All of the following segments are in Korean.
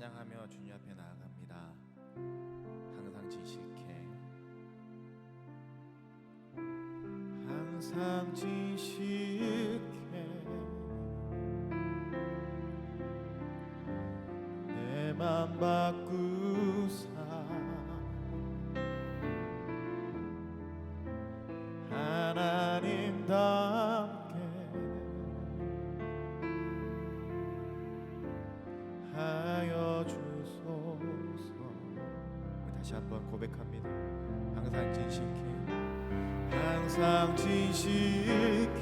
찬양하며 주님 앞에 나아갑니다. 항상 진실케, 항상 진실케 내 맘 바꾸사 하나님답게 하여 주소서. 다시 한번 고백합니다. 항상 진실케, 항상 진실케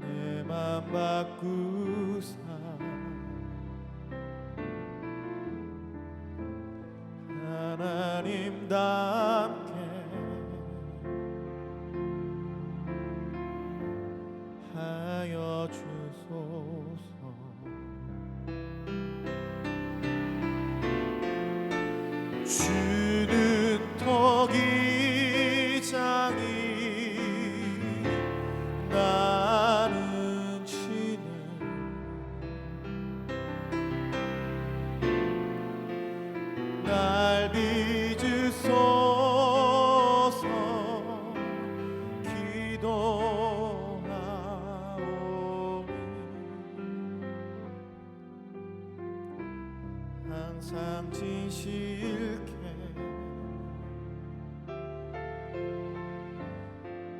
내 맘 바꾸사 하나님답게 하여 주소서. 주는 토기장이 나는 치는 날 빚으소서 기도하오니 항상 진실케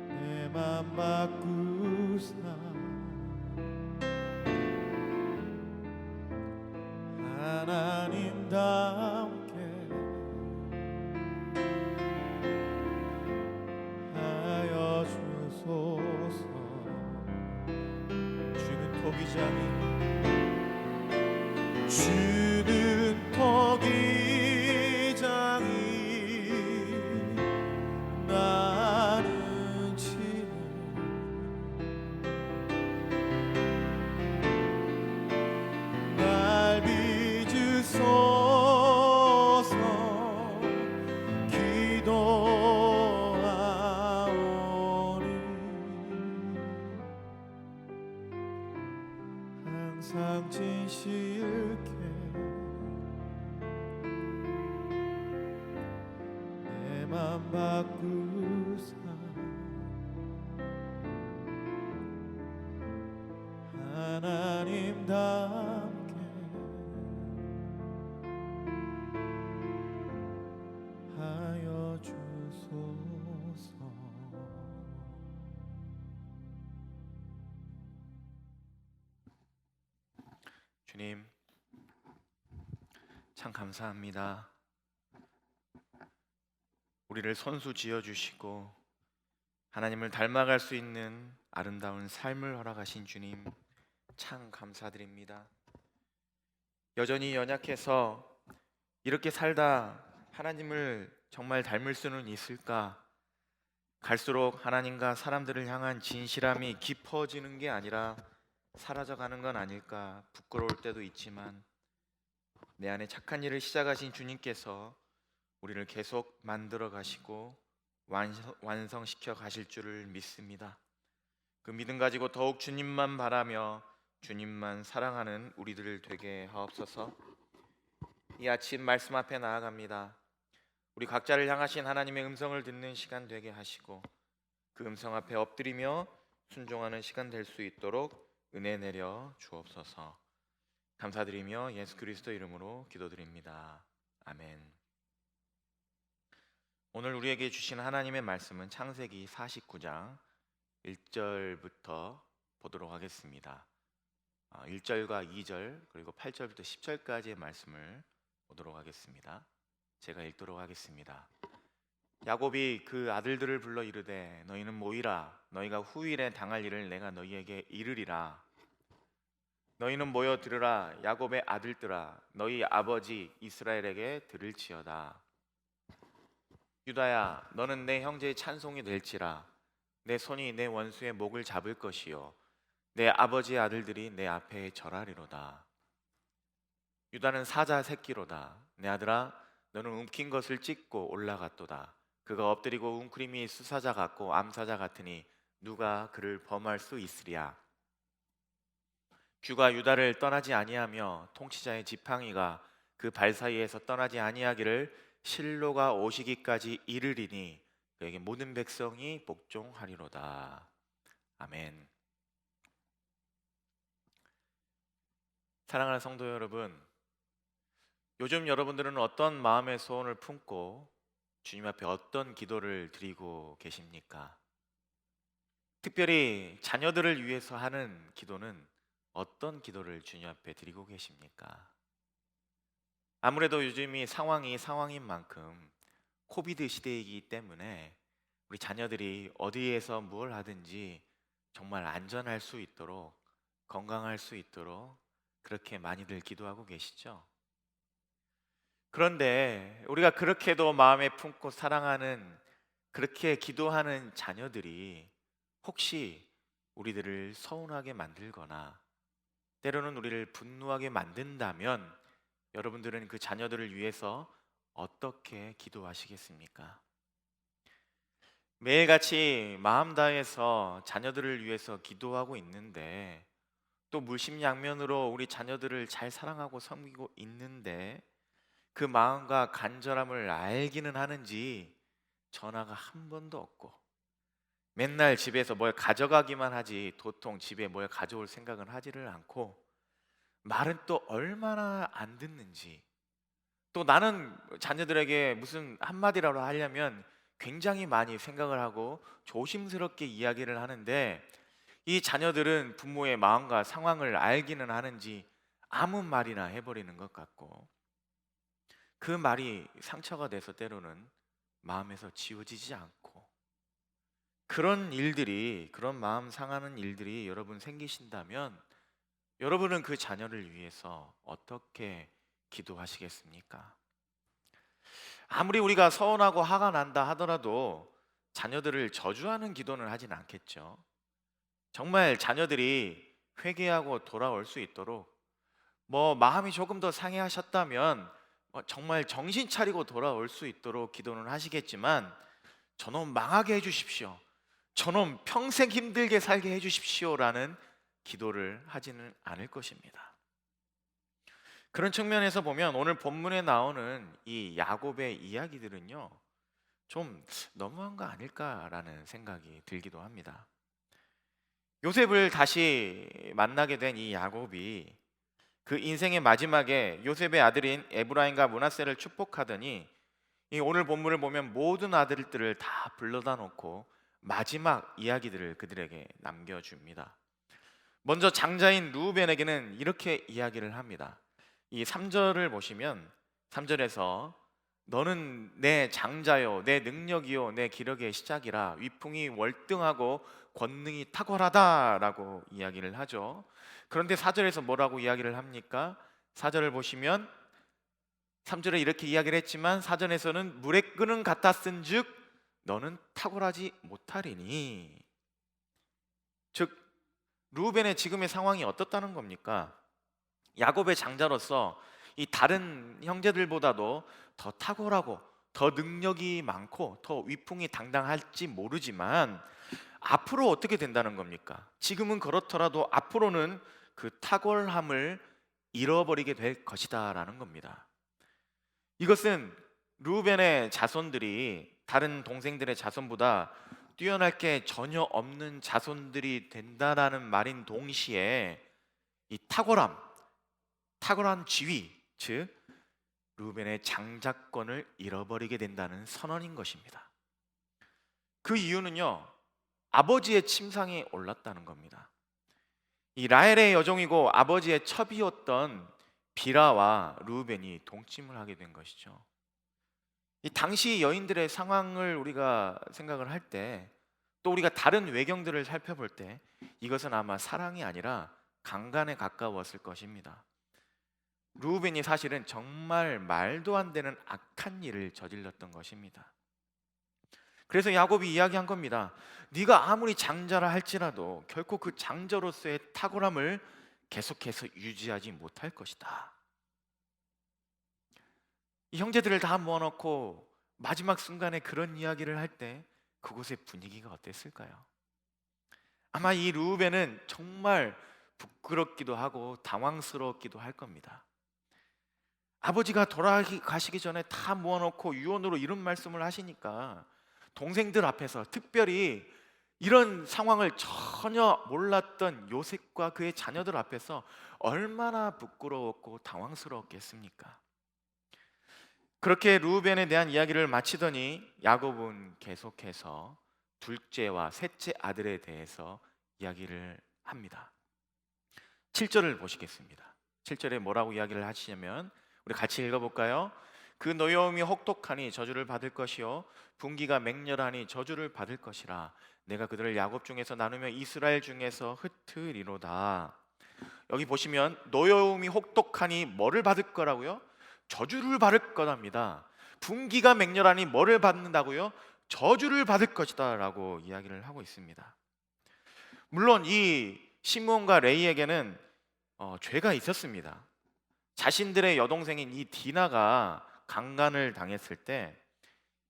내 맘 바꾸사 하나님답게 하여 주소서. 주는 토기장이 나는 치는 날 빚으소서 기도하오니 항상 진실케 내 맘 바꾸사 하나님답게 하여 주소서. 주님, 참 감사합니다. 우리를 손수 지어주시고 하나님을 닮아갈 수 있는 아름다운 삶을 허락하신 주님, 참 감사드립니다. 여전히 연약해서 이렇게 살다 하나님을 정말 닮을 수는 있을까? 갈수록 하나님과 사람들을 향한 진실함이 깊어지는 게 아니라 사라져가는 건 아닐까 부끄러울 때도 있지만, 내 안에 착한 일을 시작하신 주님께서 우리를 계속 만들어 가시고 완성시켜 가실 줄을 믿습니다. 그 믿음 가지고 더욱 주님만 바라며 주님만 사랑하는 우리들 되게 하옵소서. 이 아침 말씀 앞에 나아갑니다. 우리 각자를 향하신 하나님의 음성을 듣는 시간 되게 하시고 그 음성 앞에 엎드리며 순종하는 시간 될 수 있도록 은혜 내려 주옵소서. 감사드리며 예수 그리스도 이름으로 기도드립니다. 아멘. 오늘 우리에게 주신 하나님의 말씀은 창세기 49장 1절부터 보도록 하겠습니다. 1절과 2절 그리고 8절부터 10절까지의 말씀을 보도록 하겠습니다. 제가 읽도록 하겠습니다. 야곱이 그 아들들을 불러 이르되 너희는 모이라. 너희가 후일에 당할 일을 내가 너희에게 이르리라. 너희는 모여 들으라. 야곱의 아들들아, 너희 아버지 이스라엘에게 들을지어다. 유다야, 너는 내 형제의 찬송이 될지라. 내 손이 내 원수의 목을 잡을 것이요 내 아버지의 아들들이 내 앞에 절하리로다. 유다는 사자 새끼로다. 내 아들아, 너는 움킨 것을 찢고 올라갔도다. 그가 엎드리고 웅크림이 수사자 같고 암사자 같으니 누가 그를 범할 수 있으랴. 주가 유다를 떠나지 아니하며 통치자의 지팡이가 그 발 사이에서 떠나지 아니하기를 실로가 오시기까지 이르리니 그에게 모든 백성이 복종하리로다. 아멘. 사랑하는 성도 여러분, 요즘 여러분들은 어떤 마음의 소원을 품고 주님 앞에 어떤 기도를 드리고 계십니까? 특별히 자녀들을 위해서 하는 기도는 어떤 기도를 주님 앞에 드리고 계십니까? 아무래도 요즘이 상황이 상황인 만큼 코비드 시대이기 때문에 우리 자녀들이 어디에서 뭘 하든지 정말 안전할 수 있도록, 건강할 수 있도록 그렇게 많이들 기도하고 계시죠? 그런데 우리가 그렇게도 마음에 품고 사랑하는, 그렇게 기도하는 자녀들이 혹시 우리들을 서운하게 만들거나 때로는 우리를 분노하게 만든다면 여러분들은 그 자녀들을 위해서 어떻게 기도하시겠습니까? 매일같이 마음 다해서 자녀들을 위해서 기도하고 있는데, 또 물심양면으로 우리 자녀들을 잘 사랑하고 섬기고 있는데 그 마음과 간절함을 알기는 하는지 전화가 한 번도 없고 맨날 집에서 뭘 가져가기만 하지 도통 집에 뭘 가져올 생각은 하지를 않고, 말은 또 얼마나 안 듣는지, 또 나는 자녀들에게 무슨 한마디라도 하려면 굉장히 많이 생각을 하고 조심스럽게 이야기를 하는데 이 자녀들은 부모의 마음과 상황을 알기는 하는지 아무 말이나 해버리는 것 같고, 그 말이 상처가 돼서 때로는 마음에서 지워지지 않고, 그런 일들이, 그런 마음 상하는 일들이 여러분 생기신다면 여러분은 그 자녀를 위해서 어떻게 기도하시겠습니까? 아무리 우리가 서운하고 화가 난다 하더라도 자녀들을 저주하는 기도는 하진 않겠죠. 정말 자녀들이 회개하고 돌아올 수 있도록, 마음이 조금 더 상해하셨다면 정말 정신 차리고 돌아올 수 있도록 기도는 하시겠지만, 저놈 망하게 해주십시오, 저놈 평생 힘들게 살게 해주십시오라는 기도를 하지는 않을 것입니다. 그런 측면에서 보면 오늘 본문에 나오는 이 야곱의 이야기들은요, 좀 너무한 거 아닐까라는 생각이 들기도 합니다. 요셉을 다시 만나게 된 이 야곱이 그 인생의 마지막에 요셉의 아들인 에브라임과 므낫세를 축복하더니 이 오늘 본문을 보면 모든 아들들을 다 불러다 놓고 마지막 이야기들을 그들에게 남겨줍니다. 먼저 장자인 루벤에게는 이렇게 이야기를 합니다. 이 3절을 보시면 3절에서 너는 내 장자요 내 능력이요 내 기력의 시작이라 위풍이 월등하고 권능이 탁월하다라고 이야기를 하죠. 그런데 4절에서 뭐라고 이야기를 합니까? 4절을 보시면 3절에 이렇게 이야기를 했지만 4절에서는 물의 끓는 같았은즉 너는 탁월하지 못하리니, 즉 루벤의 지금의 상황이 어떻다는 겁니까? 야곱의 장자로서 이 다른 형제들보다도 더 탁월하고 더 능력이 많고 더 위풍이 당당할지 모르지만 앞으로 어떻게 된다는 겁니까? 지금은 그렇더라도 앞으로는 그 탁월함을 잃어버리게 될 것이다라는 겁니다. 이것은 루벤의 자손들이 다른 동생들의 자손보다 뛰어날 게 전혀 없는 자손들이 된다라는 말인 동시에 이 탁월한 지위, 즉 루벤의 장자권을 잃어버리게 된다는 선언인 것입니다. 그 이유는요, 아버지의 침상에 올랐다는 겁니다. 이 라헬의 여종이고 아버지의 첩이었던 비라와 루벤이 동침을 하게 된 것이죠. 이 당시 여인들의 상황을 우리가 생각을 할 때, 또 우리가 다른 외경들을 살펴볼 때 이것은 아마 사랑이 아니라 강간에 가까웠을 것입니다. 루벤이 사실은 정말 말도 안 되는 악한 일을 저질렀던 것입니다. 그래서 야곱이 이야기한 겁니다. 네가 아무리 장자라 할지라도 결코 그 장자로서의 탁월함을 계속해서 유지하지 못할 것이다. 이 형제들을 다 모아놓고 마지막 순간에 그런 이야기를 할 때 그곳의 분위기가 어땠을까요? 아마 이 르우벤은 정말 부끄럽기도 하고 당황스러웠기도 할 겁니다. 아버지가 돌아가시기 전에 다 모아놓고 유언으로 이런 말씀을 하시니까 동생들 앞에서, 특별히 이런 상황을 전혀 몰랐던 요셉과 그의 자녀들 앞에서 얼마나 부끄러웠고 당황스러웠겠습니까? 그렇게 르우벤에 대한 이야기를 마치더니 야곱은 계속해서 둘째와 셋째 아들에 대해서 이야기를 합니다. 7절을 보시겠습니다. 7절에 뭐라고 이야기를 하시냐면, 우리 같이 읽어볼까요? 그 노여움이 혹독하니 저주를 받을 것이요 분기가 맹렬하니 저주를 받을 것이라. 내가 그들을 야곱 중에서 나누며 이스라엘 중에서 흩으리로다. 여기 보시면 노여움이 혹독하니 뭐를 받을 거라고요? 저주를 받을 거랍니다. 분기가 맹렬하니 뭐를 받는다고요? 저주를 받을 것이다 라고 이야기를 하고 있습니다. 물론 이 시므온과 레이에게는 죄가 있었습니다. 자신들의 여동생인 이 디나가 강간을 당했을 때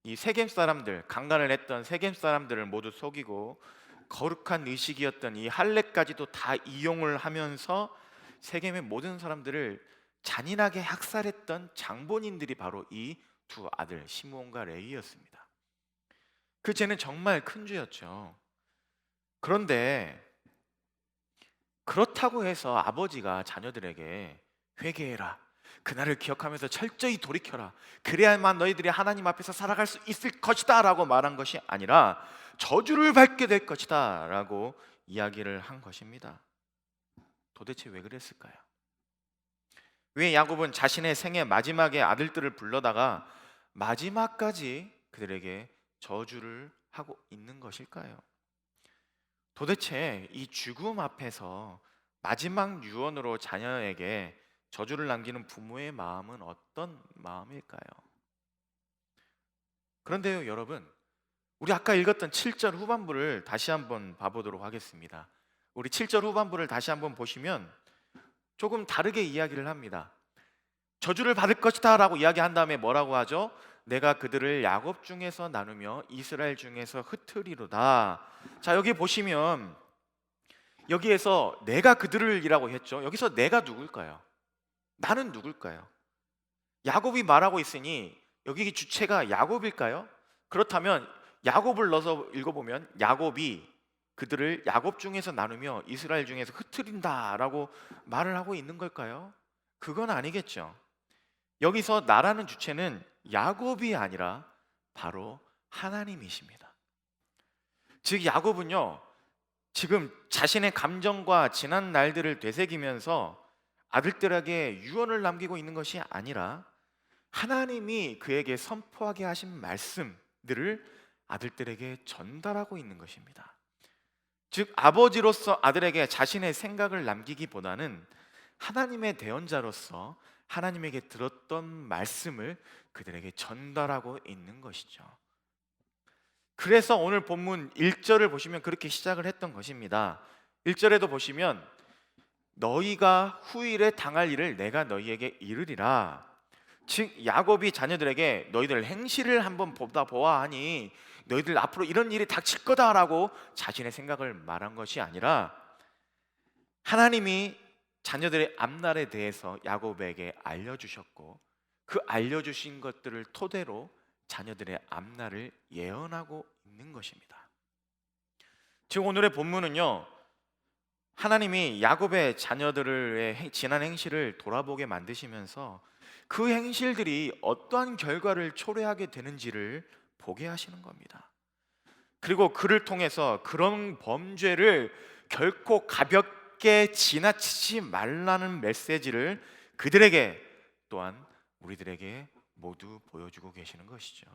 이 세겜 사람들, 강간을 했던 세겜 사람들을 모두 속이고 거룩한 의식이었던 이 할례까지도 다 이용을 하면서 세겜의 모든 사람들을 잔인하게 학살했던 장본인들이 바로 이 두 아들 시므온과 레위였습니다. 그 죄는 정말 큰 죄였죠. 그런데 그렇다고 해서 아버지가 자녀들에게 회개해라, 그날을 기억하면서 철저히 돌이켜라, 그래야만 너희들이 하나님 앞에서 살아갈 수 있을 것이다 라고 말한 것이 아니라 저주를 받게 될 것이다 라고 이야기를 한 것입니다. 도대체 왜 그랬을까요? 왜 야곱은 자신의 생애 마지막에 아들들을 불러다가 마지막까지 그들에게 저주를 하고 있는 것일까요? 도대체 이 죽음 앞에서 마지막 유언으로 자녀에게 저주를 남기는 부모의 마음은 어떤 마음일까요? 그런데요, 여러분, 우리 아까 읽었던 7절 후반부를 다시 한번 봐보도록 하겠습니다. 우리 7절 후반부를 다시 한번 보시면 조금 다르게 이야기를 합니다. 저주를 받을 것이다 라고 이야기한 다음에 뭐라고 하죠? 내가 그들을 야곱 중에서 나누며 이스라엘 중에서 흩으리로다. 자, 여기 보시면 여기에서 내가 그들을 이라고 했죠. 여기서 내가 누굴까요? 나는 누굴까요? 야곱이 말하고 있으니 여기 주체가 야곱일까요? 그렇다면 야곱을 넣어서 읽어보면 야곱이 그들을 야곱 중에서 나누며 이스라엘 중에서 흩트린다라고 말을 하고 있는 걸까요? 그건 아니겠죠. 여기서 나라는 주체는 야곱이 아니라 바로 하나님이십니다. 즉 야곱은요, 지금 자신의 감정과 지난 날들을 되새기면서 아들들에게 유언을 남기고 있는 것이 아니라 하나님이 그에게 선포하게 하신 말씀들을 아들들에게 전달하고 있는 것입니다. 즉 아버지로서 아들에게 자신의 생각을 남기기보다는 하나님의 대언자로서 하나님에게 들었던 말씀을 그들에게 전달하고 있는 것이죠. 그래서 오늘 본문 1절을 보시면 그렇게 시작을 했던 것입니다. 1절에도 보시면 너희가 후일에 당할 일을 내가 너희에게 이르리라. 즉 야곱이 자녀들에게 너희들 행실을 한번 보다 보아하니 너희들 앞으로 이런 일이 닥칠 거다라고 자신의 생각을 말한 것이 아니라 하나님이 자녀들의 앞날에 대해서 야곱에게 알려주셨고 그 알려주신 것들을 토대로 자녀들의 앞날을 예언하고 있는 것입니다. 즉 오늘의 본문은요, 하나님이 야곱의 자녀들의 지난 행실을 돌아보게 만드시면서 그 행실들이 어떠한 결과를 초래하게 되는지를 보게 하시는 겁니다. 그리고 그를 통해서 그런 범죄를 결코 가볍게 지나치지 말라는 메시지를 그들에게 또한 우리들에게 모두 보여주고 계시는 것이죠.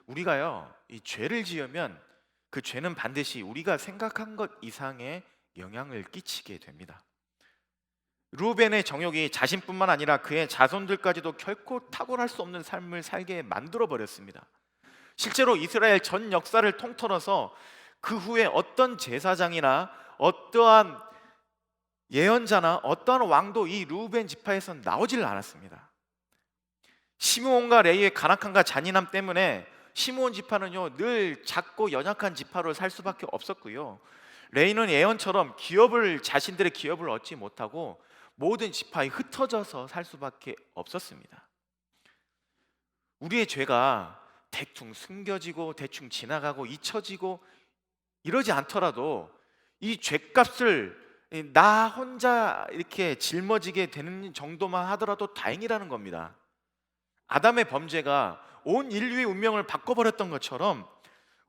우리가요, 이 죄를 지으면 그 죄는 반드시 우리가 생각한 것 이상의 영향을 끼치게 됩니다. 르우벤의 정욕이 자신뿐만 아니라 그의 자손들까지도 결코 탁월할 수 없는 삶을 살게 만들어 버렸습니다. 실제로 이스라엘 전 역사를 통틀어서 그 후에 어떤 제사장이나 어떠한 예언자나 어떠한 왕도 이 르우벤 지파에서 나오질 않았습니다. 시므온과 레위의 간악함과 잔인함 때문에 시므온 지파는요 늘 작고 연약한 지파로 살 수밖에 없었고요, 레이는 예언처럼 자신들의 기업을 얻지 못하고 모든 지파에 흩어져서 살 수밖에 없었습니다. 우리의 죄가 대충 숨겨지고 대충 지나가고 잊혀지고 이러지 않더라도 이 죄값을 나 혼자 이렇게 짊어지게 되는 정도만 하더라도 다행이라는 겁니다. 아담의 범죄가 온 인류의 운명을 바꿔버렸던 것처럼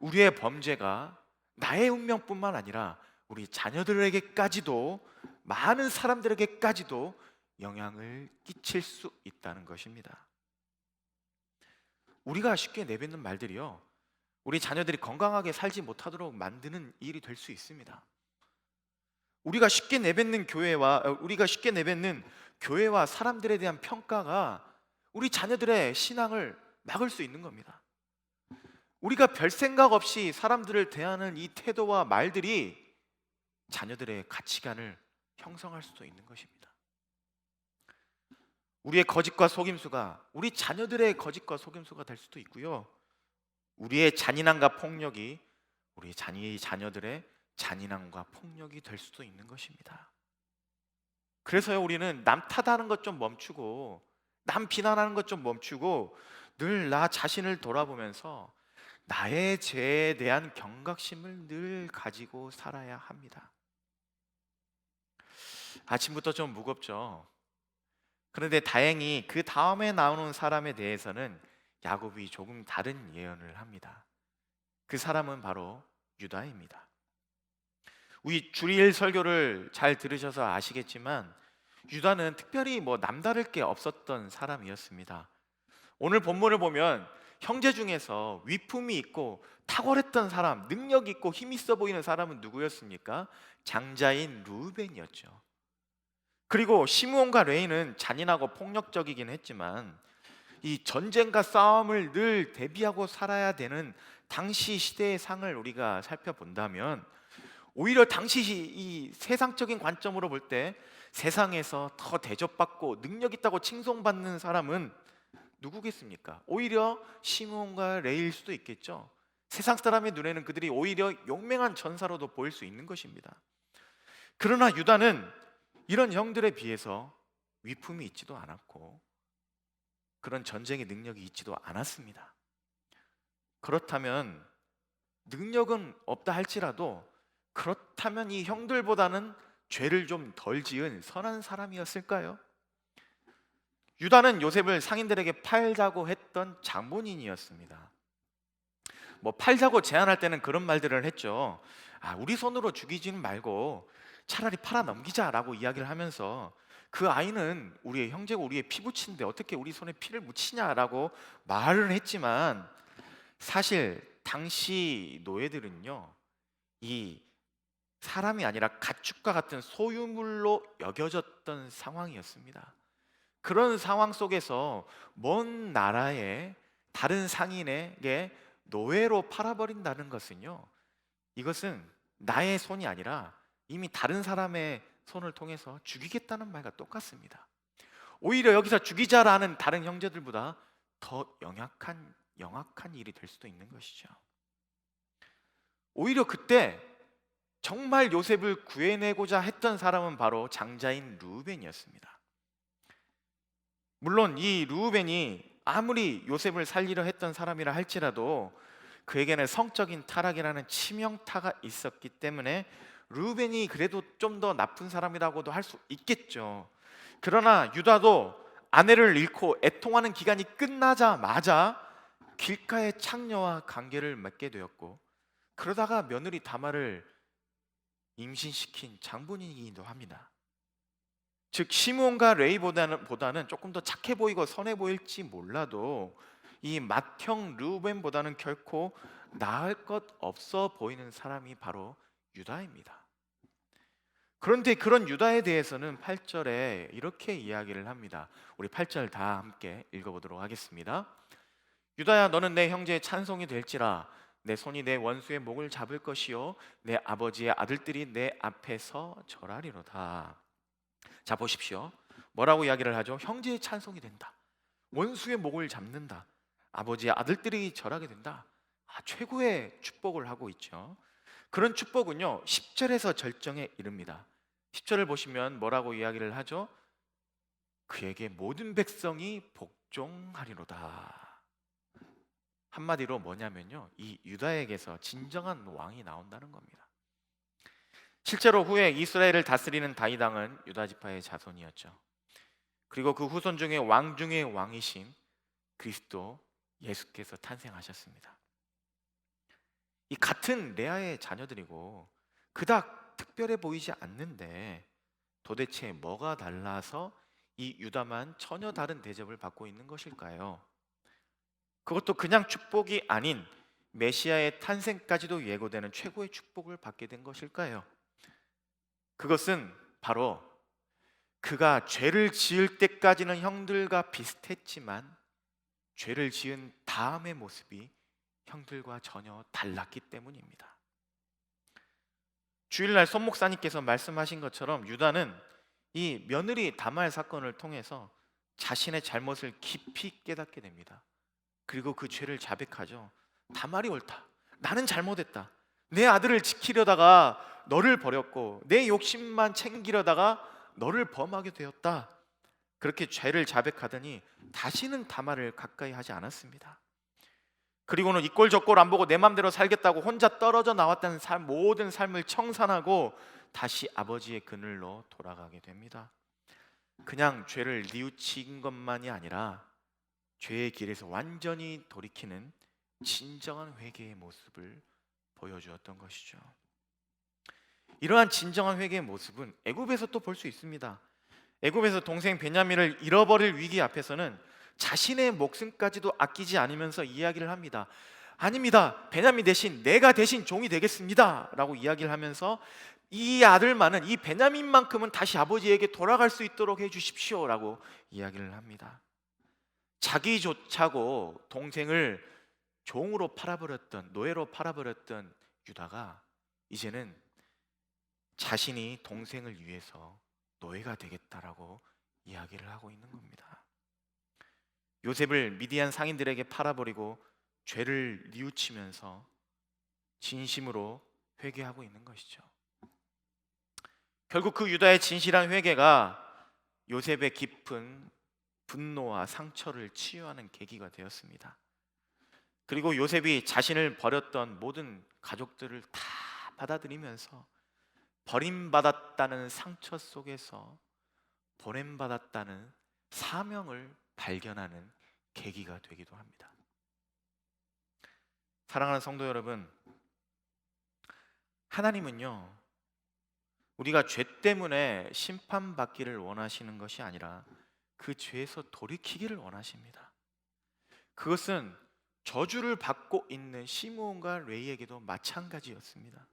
우리의 범죄가 나의 운명뿐만 아니라 우리 자녀들에게까지도, 많은 사람들에게까지도 영향을 끼칠 수 있다는 것입니다. 우리가 쉽게 내뱉는 말들이요, 우리 자녀들이 건강하게 살지 못하도록 만드는 일이 될 수 있습니다. 우리가 쉽게 내뱉는 교회와 사람들에 대한 평가가 우리 자녀들의 신앙을 막을 수 있는 겁니다. 우리가 별 생각 없이 사람들을 대하는 이 태도와 말들이 자녀들의 가치관을 형성할 수도 있는 것입니다. 우리의 거짓과 속임수가 우리 자녀들의 거짓과 속임수가 될 수도 있고요, 우리의 잔인함과 폭력이 우리 자녀들의 잔인함과 폭력이 될 수도 있는 것입니다. 그래서요, 우리는 남 탓하는 것 좀 멈추고, 남 비난하는 것 좀 멈추고, 늘 나 자신을 돌아보면서 나의 죄에 대한 경각심을 늘 가지고 살아야 합니다. 아침부터 좀 무겁죠. 그런데 다행히 그 다음에 나오는 사람에 대해서는 야곱이 조금 다른 예언을 합니다. 그 사람은 바로 유다입니다. 우리 주일 설교를 잘 들으셔서 아시겠지만 유다는 특별히 남다를 게 없었던 사람이었습니다. 오늘 본문을 보면 형제 중에서 위품이 있고 탁월했던 사람, 능력 있고 힘 있어 보이는 사람은 누구였습니까? 장자인 르우벤이었죠. 그리고 시므온과 레이는 잔인하고 폭력적이긴 했지만 이 전쟁과 싸움을 늘 대비하고 살아야 되는 당시 시대의 상을 우리가 살펴본다면, 오히려 당시 이 세상적인 관점으로 볼 때 세상에서 더 대접받고 능력 있다고 칭송받는 사람은 누구겠습니까? 오히려 시므온과 레이일 수도 있겠죠. 세상 사람의 눈에는 그들이 오히려 용맹한 전사로도 보일 수 있는 것입니다. 그러나 유다는 이런 형들에 비해서 위품이 있지도 않았고 그런 전쟁의 능력이 있지도 않았습니다. 그렇다면 능력은 없다 할지라도, 그렇다면 이 형들보다는 죄를 좀 덜 지은 선한 사람이었을까요? 유다는 요셉을 상인들에게 팔자고 했던 장본인이었습니다. 팔자고 제안할 때는 그런 말들을 했죠. 우리 손으로 죽이지는 말고 차라리 팔아 넘기자라고 이야기를 하면서, 그 아이는 우리의 형제고 우리의 피부친데 어떻게 우리 손에 피를 묻히냐라고 말을 했지만, 사실 당시 노예들은요, 이 사람이 아니라 가축과 같은 소유물로 여겨졌던 상황이었습니다. 그런 상황 속에서 먼 나라의 다른 상인에게 노예로 팔아버린다는 것은요, 이것은 나의 손이 아니라 이미 다른 사람의 손을 통해서 죽이겠다는 말과 똑같습니다. 오히려 여기서 죽이자라는 다른 형제들보다 더 영악한 일이 될 수도 있는 것이죠. 오히려 그때 정말 요셉을 구해내고자 했던 사람은 바로 장자인 르우벤이었습니다. 물론 이 르우벤이 아무리 요셉을 살리려 했던 사람이라 할지라도 그에게는 성적인 타락이라는 치명타가 있었기 때문에 르우벤이 그래도 좀 더 나쁜 사람이라고도 할 수 있겠죠. 그러나 유다도 아내를 잃고 애통하는 기간이 끝나자마자 길가의 창녀와 관계를 맺게 되었고, 그러다가 며느리 다말을 임신시킨 장본인이기도 합니다. 즉 시므온과 레이보다는 조금 더 착해 보이고 선해 보일지 몰라도 이 맏형 르우벤보다는 결코 나을 것 없어 보이는 사람이 바로 유다입니다. 그런데 그런 유다에 대해서는 8절에 이렇게 이야기를 합니다. 우리 8절 다 함께 읽어보도록 하겠습니다. 유다야, 너는 내 형제의 찬송이 될지라. 내 손이 내 원수의 목을 잡을 것이요 내 아버지의 아들들이 내 앞에서 절하리로다. 자, 보십시오. 뭐라고 이야기를 하죠? 형제의 찬송이 된다, 원수의 목을 잡는다, 아버지의 아들들이 절하게 된다. 최고의 축복을 하고 있죠. 그런 축복은요 10절에서 절정에 이릅니다. 10절을 보시면 뭐라고 이야기를 하죠? 그에게 모든 백성이 복종하리로다. 한마디로 뭐냐면요, 이 유다에게서 진정한 왕이 나온다는 겁니다. 실제로 후에 이스라엘을 다스리는 다윗 왕은 유다 지파의 자손이었죠. 그리고 그 후손 중에 왕 중의 왕이신 그리스도 예수께서 탄생하셨습니다. 이 같은 레아의 자녀들이고 그닥 특별해 보이지 않는데 도대체 뭐가 달라서 이 유다만 전혀 다른 대접을 받고 있는 것일까요? 그것도 그냥 축복이 아닌 메시아의 탄생까지도 예고되는 최고의 축복을 받게 된 것일까요? 그것은 바로 그가 죄를 지을 때까지는 형들과 비슷했지만 죄를 지은 다음의 모습이 형들과 전혀 달랐기 때문입니다. 주일날 손 목사님께서 말씀하신 것처럼 유다는 이 며느리 다말 사건을 통해서 자신의 잘못을 깊이 깨닫게 됩니다. 그리고 그 죄를 자백하죠. 다말이 옳다. 나는 잘못했다. 내 아들을 지키려다가 너를 버렸고 내 욕심만 챙기려다가 너를 범하게 되었다. 그렇게 죄를 자백하더니 다시는 다말을 가까이 하지 않았습니다. 그리고는 이꼴 저꼴 안 보고 내 맘대로 살겠다고 혼자 떨어져 나왔다는 모든 삶을 청산하고 다시 아버지의 그늘로 돌아가게 됩니다. 그냥 죄를 뉘우친 것만이 아니라 죄의 길에서 완전히 돌이키는 진정한 회개의 모습을 보여주었던 것이죠. 이러한 진정한 회개의 모습은 애굽에서 또 볼 수 있습니다. 애굽에서 동생 베냐민을 잃어버릴 위기 앞에서는 자신의 목숨까지도 아끼지 않으면서 이야기를 합니다. 아닙니다. 베냐민 대신 내가 대신 종이 되겠습니다 라고 이야기를 하면서 이 아들만은, 이 베냐민만큼은 다시 아버지에게 돌아갈 수 있도록 해주십시오 라고 이야기를 합니다. 자기조차고 동생을 종으로 팔아버렸던, 노예로 팔아버렸던 유다가 이제는 자신이 동생을 위해서 노예가 되겠다라고 이야기를 하고 있는 겁니다. 요셉을 미디안 상인들에게 팔아버리고 죄를 뉘우치면서 진심으로 회개하고 있는 것이죠. 결국 그 유다의 진실한 회개가 요셉의 깊은 분노와 상처를 치유하는 계기가 되었습니다. 그리고 요셉이 자신을 버렸던 모든 가족들을 다 받아들이면서 버림받았다는 상처 속에서 보냄받았다는 사명을 발견하는 계기가 되기도 합니다. 사랑하는 성도 여러분, 하나님은요 우리가 죄 때문에 심판받기를 원하시는 것이 아니라 그 죄에서 돌이키기를 원하십니다. 그것은 저주를 받고 있는 시므온과 레이에게도 마찬가지였습니다.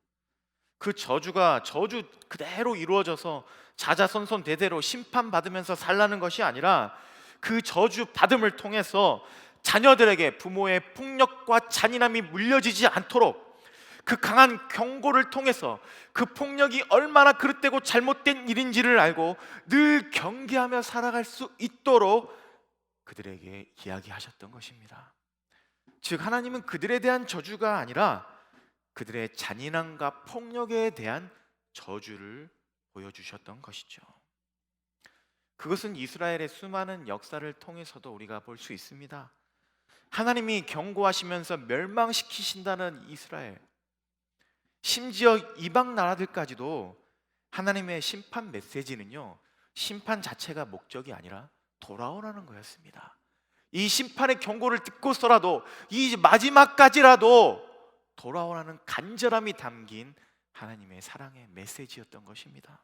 그 저주가 저주 그대로 이루어져서 자자손손 대대로 심판받으면서 살라는 것이 아니라 그 저주 받음을 통해서 자녀들에게 부모의 폭력과 잔인함이 물려지지 않도록 그 강한 경고를 통해서 그 폭력이 얼마나 그릇되고 잘못된 일인지를 알고 늘 경계하며 살아갈 수 있도록 그들에게 이야기하셨던 것입니다. 즉 하나님은 그들에 대한 저주가 아니라 그들의 잔인함과 폭력에 대한 저주를 보여주셨던 것이죠. 그것은 이스라엘의 수많은 역사를 통해서도 우리가 볼 수 있습니다. 하나님이 경고하시면서 멸망시키신다는 이스라엘, 심지어 이방 나라들까지도 하나님의 심판 메시지는요 심판 자체가 목적이 아니라 돌아오라는 거였습니다. 이 심판의 경고를 듣고서라도 이 마지막까지라도 돌아오라는 간절함이 담긴 하나님의 사랑의 메시지였던 것입니다.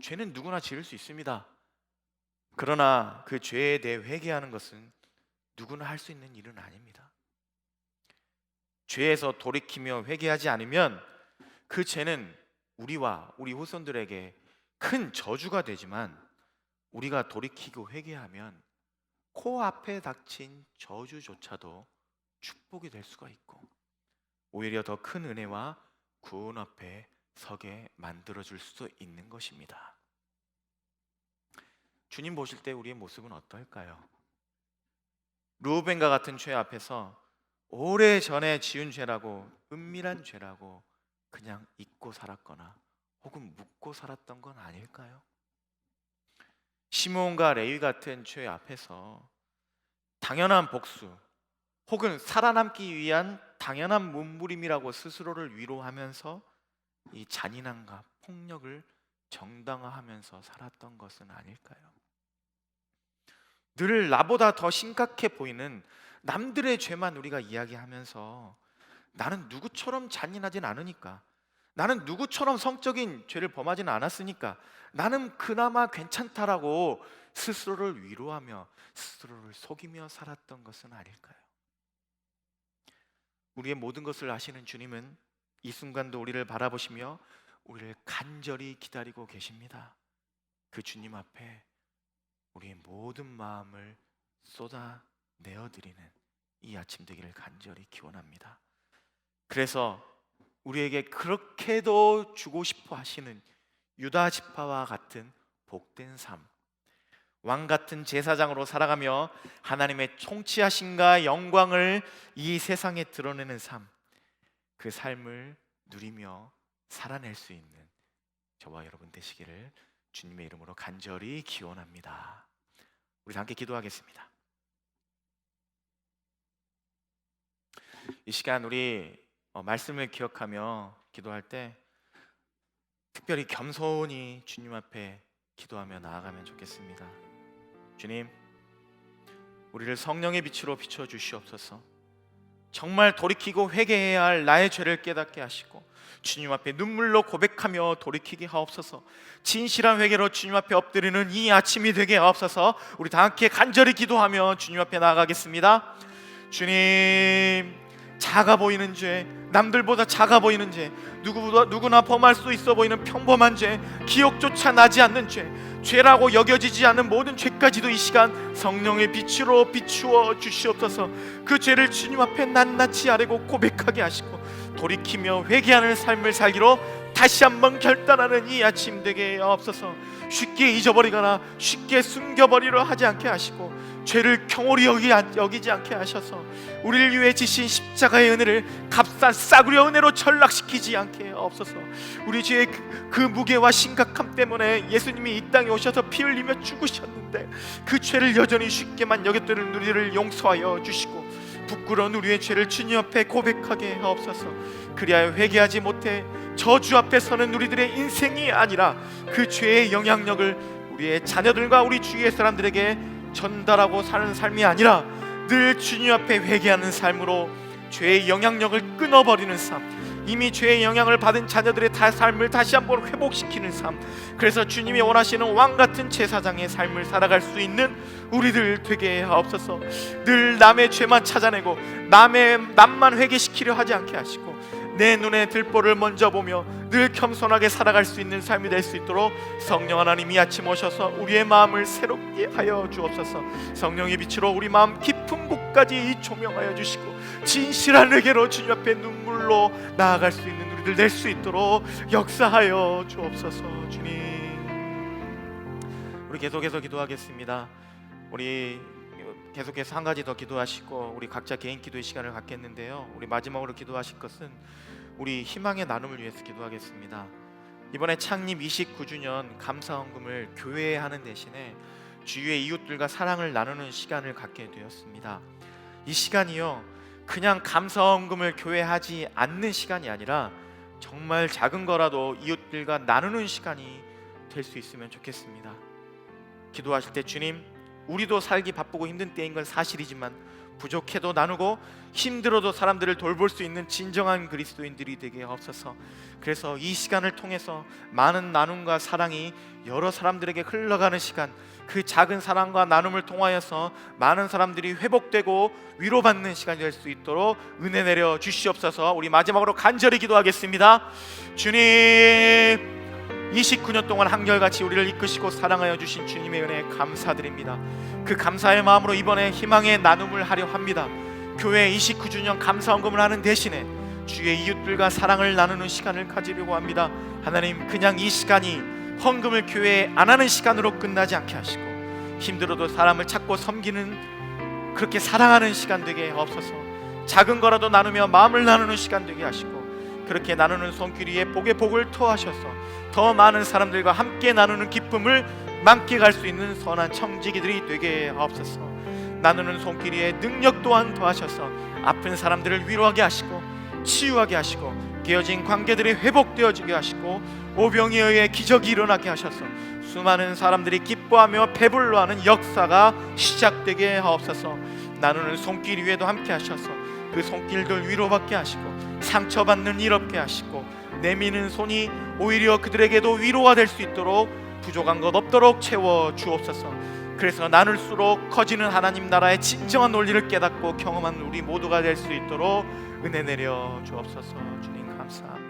죄는 누구나 지을 수 있습니다. 그러나 그 죄에 대해 회개하는 것은 누구나 할 수 있는 일은 아닙니다. 죄에서 돌이키며 회개하지 않으면 그 죄는 우리와 우리 후손들에게 큰 저주가 되지만 우리가 돌이키고 회개하면 코앞에 닥친 저주조차도 축복이 될 수가 있고 오히려 더 큰 은혜와 구원 앞에 서게 만들어줄 수도 있는 것입니다. 주님 보실 때 우리의 모습은 어떨까요? 르우벤과 같은 죄 앞에서 오래전에 지은 죄라고 은밀한 죄라고 그냥 잊고 살았거나 혹은 묻고 살았던 건 아닐까요? 시므온과 레위 같은 죄 앞에서 당연한 복수 혹은 살아남기 위한 당연한 몸부림이라고 스스로를 위로하면서 이 잔인함과 폭력을 정당화하면서 살았던 것은 아닐까요? 늘 나보다 더 심각해 보이는 남들의 죄만 우리가 이야기하면서 나는 누구처럼 잔인하진 않으니까, 나는 누구처럼 성적인 죄를 범하지는 않았으니까 나는 그나마 괜찮다라고 스스로를 위로하며 스스로를 속이며 살았던 것은 아닐까요? 우리의 모든 것을 아시는 주님은 이 순간도 우리를 바라보시며 우리를 간절히 기다리고 계십니다. 그 주님 앞에 우리의 모든 마음을 쏟아내어 드리는 이 아침 되기를 간절히 기원합니다. 그래서 우리에게 그렇게도 주고 싶어 하시는 유다 지파와 같은 복된 삶, 왕 같은 제사장으로 살아가며 하나님의 통치하심과 영광을 이 세상에 드러내는 삶, 그 삶을 누리며 살아낼 수 있는 저와 여러분 되시기를 주님의 이름으로 간절히 기원합니다. 우리 함께 기도하겠습니다. 이 시간 우리 말씀을 기억하며 기도할 때 특별히 겸손히 주님 앞에 기도하며 나아가면 좋겠습니다. 주님, 우리를 성령의 빛으로 비춰 주시옵소서. 정말 돌이키고 회개해야 할 나의 죄를 깨닫게 하시고 주님 앞에 눈물로 고백하며 돌이키게 하옵소서. 진실한 회개로 주님 앞에 엎드리는 이 아침이 되게 하옵소서. 우리 다 함께 간절히 기도하며 주님 앞에 나아가겠습니다. 주님, 작아 보이는 죄, 남들보다 작아 보이는 죄, 누구나 범할 수 있어 보이는 평범한 죄, 기억조차 나지 않는 죄, 죄라고 여겨지지 않는 모든 죄까지도 이 시간 성령의 빛으로 비추어 주시옵소서. 그 죄를 주님 앞에 낱낱이 아뢰고 고백하게 하시고 돌이키며 회개하는 삶을 살기로 다시 한번 결단하는 이 아침 되게 하옵소서. 쉽게 잊어버리거나 쉽게 숨겨버리려 하지 않게 하시고 죄를 경홀히 여기지 않게 하셔서 우리를 위해 지신 십자가의 은혜를 값싼 싸구려 은혜로 전락시키지 않게 하옵소서. 우리 죄의 그 무게와 심각함 때문에 예수님이 이 땅에 오셔서 피 흘리며 죽으셨는데 그 죄를 여전히 쉽게만 여겼던 우리를 용서하여 주시고 부끄러운 우리의 죄를 주님 앞에 고백하게 하옵소서. 그리하여 회개하지 못해 저주 앞에 서는 우리들의 인생이 아니라 그 죄의 영향력을 우리의 자녀들과 우리 주위의 사람들에게 전달하고 사는 삶이 아니라 늘 주님 앞에 회개하는 삶으로 죄의 영향력을 끊어버리는 삶, 이미 죄의 영향을 받은 자녀들의 삶을 다시 한번 회복시키는 삶, 그래서 주님이 원하시는 왕같은 제사장의 삶을 살아갈 수 있는 우리들 되게 하옵소서. 늘 남의 죄만 찾아내고 남만 회개시키려 하지 않게 하시고 내 눈에 들보를 먼저 보며 늘 겸손하게 살아갈 수 있는 삶이 될 수 있도록 성령 하나님 이 아침 오셔서 우리의 마음을 새롭게 하여 주옵소서. 성령의 빛으로 우리 마음 깊은 곳까지 조명하여 주시고 진실한 회개로 주님 앞에 눈물로 나아갈 수 있는 우리들 될 수 있도록 역사하여 주옵소서. 주님, 우리 계속해서 기도하겠습니다. 우리 계속해서 한 가지 더 기도하시고 우리 각자 개인 기도의 시간을 갖겠는데요, 우리 마지막으로 기도하실 것은 우리 희망의 나눔을 위해서 기도하겠습니다. 이번에 창립 29주년 감사헌금을 교회에 하는 대신에 주위의 이웃들과 사랑을 나누는 시간을 갖게 되었습니다. 이 시간이요, 그냥 감사헌금을 교회에 하지 않는 시간이 아니라 정말 작은 거라도 이웃들과 나누는 시간이 될 수 있으면 좋겠습니다. 기도하실 때 주님, 우리도 살기 바쁘고 힘든 때인 건 사실이지만 부족해도 나누고 힘들어도 사람들을 돌볼 수 있는 진정한 그리스도인들이 되게 하옵소서. 그래서 이 시간을 통해서 많은 나눔과 사랑이 여러 사람들에게 흘러가는 시간, 그 작은 사랑과 나눔을 통하여서 많은 사람들이 회복되고 위로받는 시간이 될 수 있도록 은혜 내려 주시옵소서. 우리 마지막으로 간절히 기도하겠습니다. 주님, 29년 동안 한결같이 우리를 이끄시고 사랑하여 주신 주님의 은혜에 감사드립니다. 그 감사의 마음으로 이번에 희망의 나눔을 하려 합니다. 교회 29주년 감사헌금을 하는 대신에 주의 이웃들과 사랑을 나누는 시간을 가지려고 합니다. 하나님, 그냥 이 시간이 헌금을 교회에 안 하는 시간으로 끝나지 않게 하시고 힘들어도 사람을 찾고 섬기는, 그렇게 사랑하는 시간 되게 하옵소서. 작은 거라도 나누며 마음을 나누는 시간 되게 하시고, 그렇게 나누는 손길 위에 복의 복을 토하셔서 더 많은 사람들과 함께 나누는 기쁨을 만끽할 수 있는 선한 청지기들이 되게 하옵소서. 나누는 손길 위에 능력 또한 더하셔서 아픈 사람들을 위로하게 하시고, 치유하게 하시고, 깨어진 관계들이 회복되어지게 하시고, 오병이에 의해 기적이 일어나게 하셔서 수많은 사람들이 기뻐하며 배불러하는 역사가 시작되게 하옵소서. 나누는 손길 위에도 함께 하셔서 그 손길들 위로받게 하시고, 상처받는 일 없게 하시고, 내미는 손이 오히려 그들에게도 위로가 될 수 있도록 부족한 것 없도록 채워 주옵소서. 그래서 나눌수록 커지는 하나님 나라의 진정한 논리를 깨닫고 경험한 우리 모두가 될 수 있도록 은혜 내려 주옵소서. 주님 감사합니다.